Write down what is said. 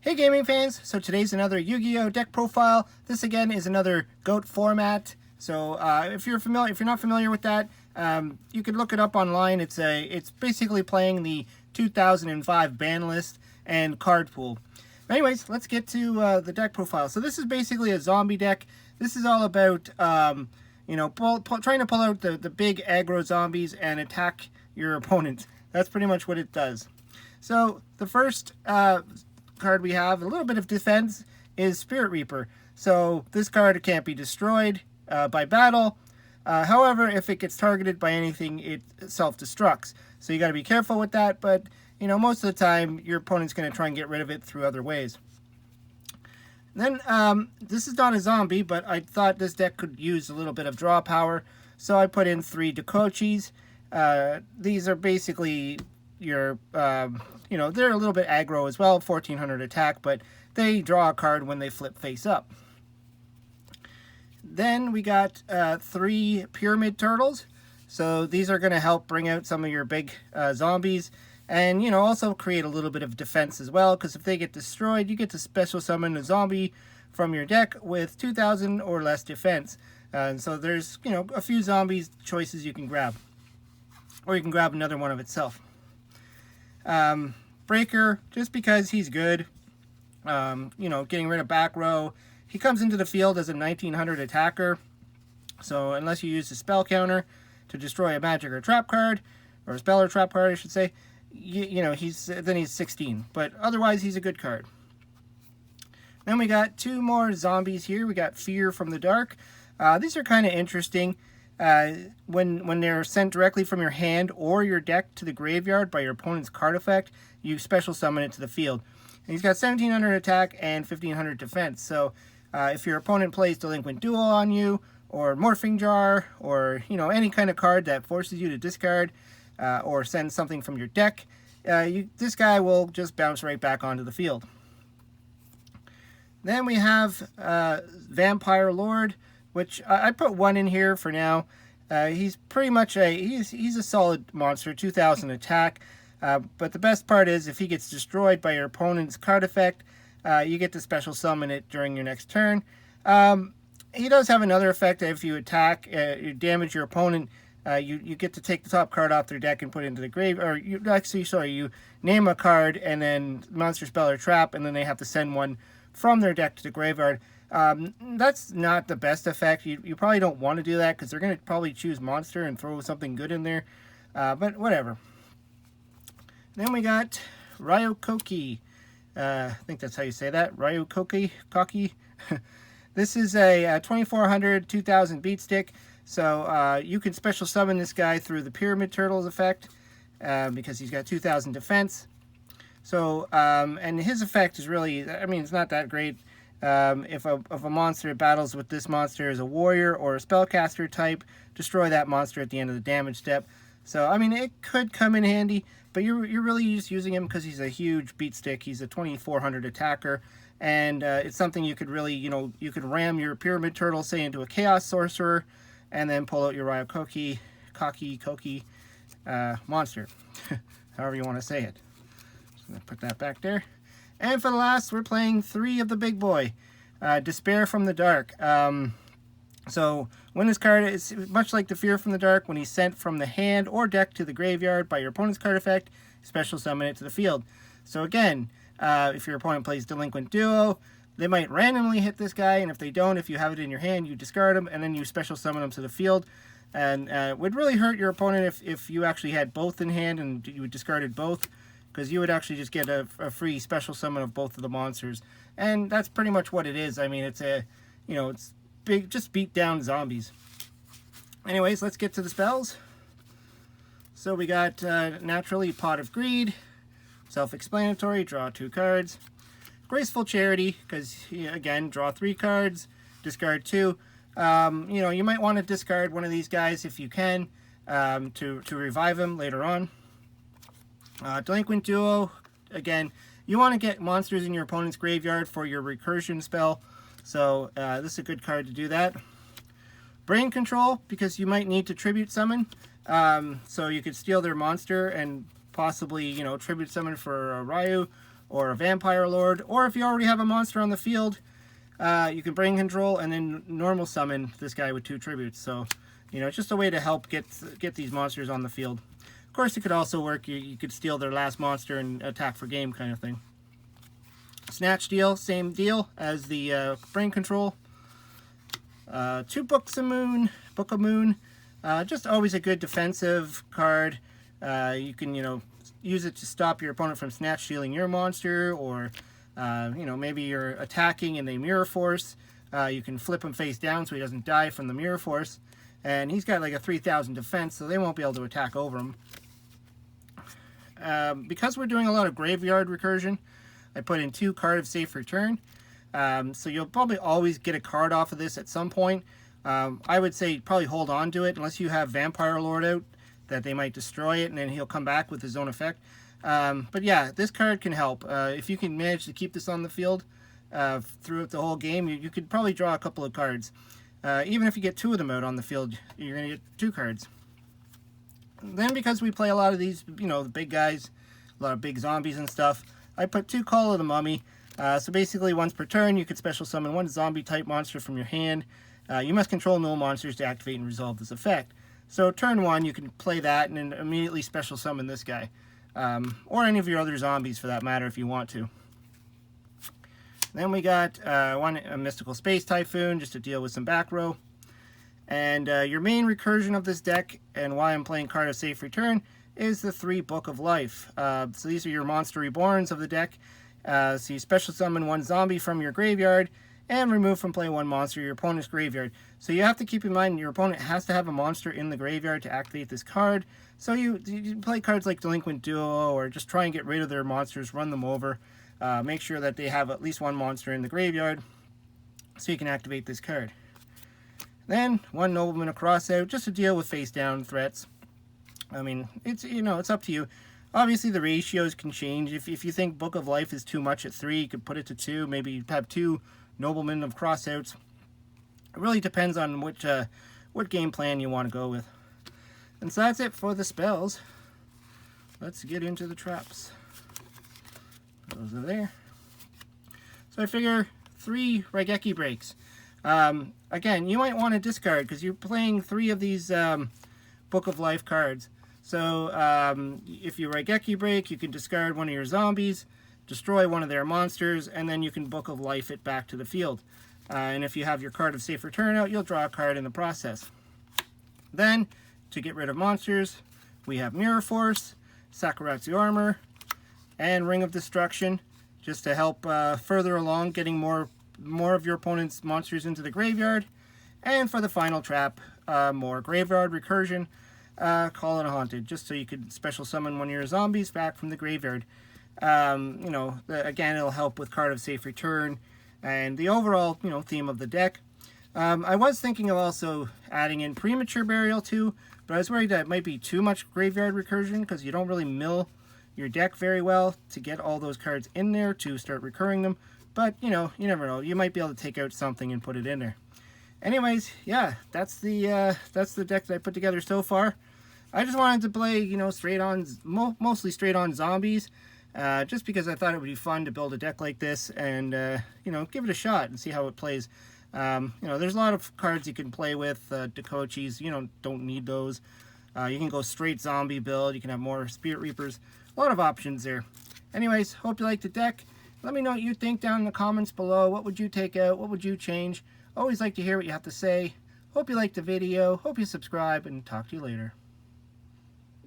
Hey gaming fans, so today's another Yu-Gi-Oh deck profile. This again is another GOAT format. So if you're not familiar with that, you can look it up online. It's basically playing the 2005 ban list and card pool. Anyways, let's get to the deck profile. So this is basically a zombie deck. This is all about trying to pull out the big aggro zombies and attack your opponent. That's pretty much what it does. So the first card we have, a little bit of defense, is Spirit Reaper. So this card can't be destroyed by battle. However, if it gets targeted by anything, it self-destructs. So you got to be careful with that, but most of the time your opponent's going to try and get rid of it through other ways. Then this is not a zombie, but I thought this deck could use a little bit of draw power, so I put in 3 Dakochis. These are basically your they're a little bit aggro as well, 1400 attack, but they draw a card when they flip face up. Then we got 3 Pyramid Turtles. So these are going to help bring out some of your big zombies, and also create a little bit of defense as well, because if they get destroyed, you get to special summon a zombie from your deck with 2000 or less defense. And so there's a few zombies choices you can grab, or you can grab another one of itself. Breaker, just because he's good, getting rid of back row. He comes into the field as a 1900 attacker, so unless you use a spell counter to destroy a magic or trap card, or a spell or trap card I should say, he's 16, but otherwise he's a good card. Then we got 2 more zombies here. We got Fear from the Dark. These are kind of interesting. When they're sent directly from your hand or your deck to the graveyard by your opponent's card effect, you special summon it to the field. And he's got 1700 attack and 1500 defense. So if your opponent plays Delinquent Duel on you, or Morphing Jar, or any kind of card that forces you to discard or send something from your deck, this guy will just bounce right back onto the field. Then we have Vampire Lord, which I put 1 in here for now. He's pretty much he's a solid monster, 2000 attack. But the best part is if he gets destroyed by your opponent's card effect, you get to special summon it during your next turn. He does have another effect. If you attack, you damage your opponent, you get to take the top card off their deck and put it into the grave. Or you name a card and then monster, spell, or trap, and then they have to send one from their deck to the graveyard. That's not the best effect. You probably don't want to do that, because they're going to probably choose monster and throw something good in there. But whatever. Then we got Ryokoki. I think that's how you say that. Ryokoki. This is a 2400, 2000 beat stick. So you can special summon this guy through the Pyramid Turtles effect, because he's got 2000 defense. So, and his effect is really, it's not that great. If a monster battles with this monster as a warrior or a spellcaster type, destroy that monster at the end of the damage step. So, it could come in handy, but you're really just using him because he's a huge beat stick. He's a 2400 attacker, and it's something you could really, you could ram your Pyramid Turtle, say, into a Chaos Sorcerer, and then pull out your Ryokoki, monster, however you want to say it. Just going to put that back there. And for the last, we're playing 3 of the big boy, Despair from the Dark. So when this card is much like the Fear from the Dark, when he's sent from the hand or deck to the graveyard by your opponent's card effect, special summon it to the field. So again, if your opponent plays Delinquent Duo, they might randomly hit this guy, and if they don't, if you have it in your hand, you discard him, and then you special summon him to the field. And it would really hurt your opponent if you actually had both in hand and you discarded both, because you would actually just get a free special summon of both of the monsters. And that's pretty much what it is. It's it's big, just beat down zombies. Anyways, let's get to the spells. So we got naturally Pot of Greed, self-explanatory, draw 2 cards. Graceful Charity, because again, draw 3 cards, discard 2. You might want to discard one of these guys if you can, to revive him later on. Delinquent Duo, again, you want to get monsters in your opponent's graveyard for your recursion spell, so this is a good card to do that. Brain Control, because you might need to tribute summon, so you could steal their monster and possibly, tribute summon for Ryu, or a Vampire Lord, or if you already have a monster on the field, you can bring control and then normal summon this guy with 2 tributes. So, you know, it's just a way to help get these monsters on the field. Of course, it could also work. You could steal their last monster and attack for game kind of thing. Snatch Deal, same deal as the Brain Control. 2 Books of Moon, Book of Moon. Just always a good defensive card. You can, you know, use it to stop your opponent from snatch stealing your monster, or you know, maybe you're attacking and they mirror force. You can flip him face down so he doesn't die from the mirror force, and he's got like a 3,000 defense, so they won't be able to attack over him. Because we're doing a lot of graveyard recursion, I put in 2 Card of Safe Return. So you'll probably always get a card off of this at some point. I would say probably hold on to it unless you have Vampire Lord out, that they might destroy it and then he'll come back with his own effect. But yeah, this card can help. If you can manage to keep this on the field throughout the whole game, you could probably draw a couple of cards. Even if you get 2 of them out on the field, you're going to get 2 cards. Then, because we play a lot of these, you know, the big guys, a lot of big zombies and stuff, I put 2 Call of the Mummy. So basically, once per turn, you could special summon 1 zombie-type monster from your hand. You must control no monsters to activate and resolve this effect. So turn 1, you can play that and then immediately special summon this guy. Or any of your other zombies, for that matter, if you want to. Then we got a Mystical Space Typhoon, just to deal with some back row. And your main recursion of this deck, and why I'm playing Card of Safe Return, is the 3 Book of Life. So these are your Monster Reborns of the deck. So you special summon 1 zombie from your graveyard, and remove from play 1 monster your opponent's graveyard. So you have to keep in mind your opponent has to have a monster in the graveyard to activate this card. So you play cards like Delinquent Duo, or just try and get rid of their monsters, run them over. Make sure that they have at least 1 monster in the graveyard, so you can activate this card. Then 1 Nobleman of Crossout, just to deal with face down threats. I mean, it's, you know, it's up to you. Obviously, the ratios can change. If you think Book of Life is too much at 3, you could put it to 2. Maybe have 2 Noblemen of Crossouts. It really depends on what game plan you want to go with. And so that's it for the spells. Let's get into the traps. Those are there. So I figure 3 Raigeki breaks. Again, you might want to discard because you're playing 3 of these Book of Life cards. So if you Raigeki break, you can discard 1 of your zombies, destroy 1 of their monsters, and then you can Book of Life it back to the field. And if you have your Card of Safe Return out, you'll draw a card in the process. Then, to get rid of monsters, we have Mirror Force, Sakuratsu Armor, and Ring of Destruction, just to help further along getting more of your opponent's monsters into the graveyard. And for the final trap, more Graveyard Recursion, Call It a Haunted, just so you could special summon 1 of your zombies back from the graveyard. You know, again, it'll help with Card of Safe Return and the overall, you know, theme of the deck. I was thinking of also adding in Premature Burial too, but I was worried that it might be too much Graveyard Recursion because you don't really mill your deck very well to get all those cards in there to start recurring them. But, you know, you never know. You might be able to take out something and put it in there. Anyways, yeah, that's the deck that I put together so far. I just wanted to play, you know, mostly straight on zombies, just because I thought it would be fun to build a deck like this and, you know, give it a shot and see how it plays. You know, there's a lot of cards you can play with. Dakochis, you know, don't need those. You can go straight zombie build. You can have more Spirit Reapers. A lot of options there. Anyways, hope you like the deck. Let me know what you think down in the comments below. What would you take out? What would you change? Always like to hear what you have to say. Hope you liked the video. Hope you subscribe, and talk to you later.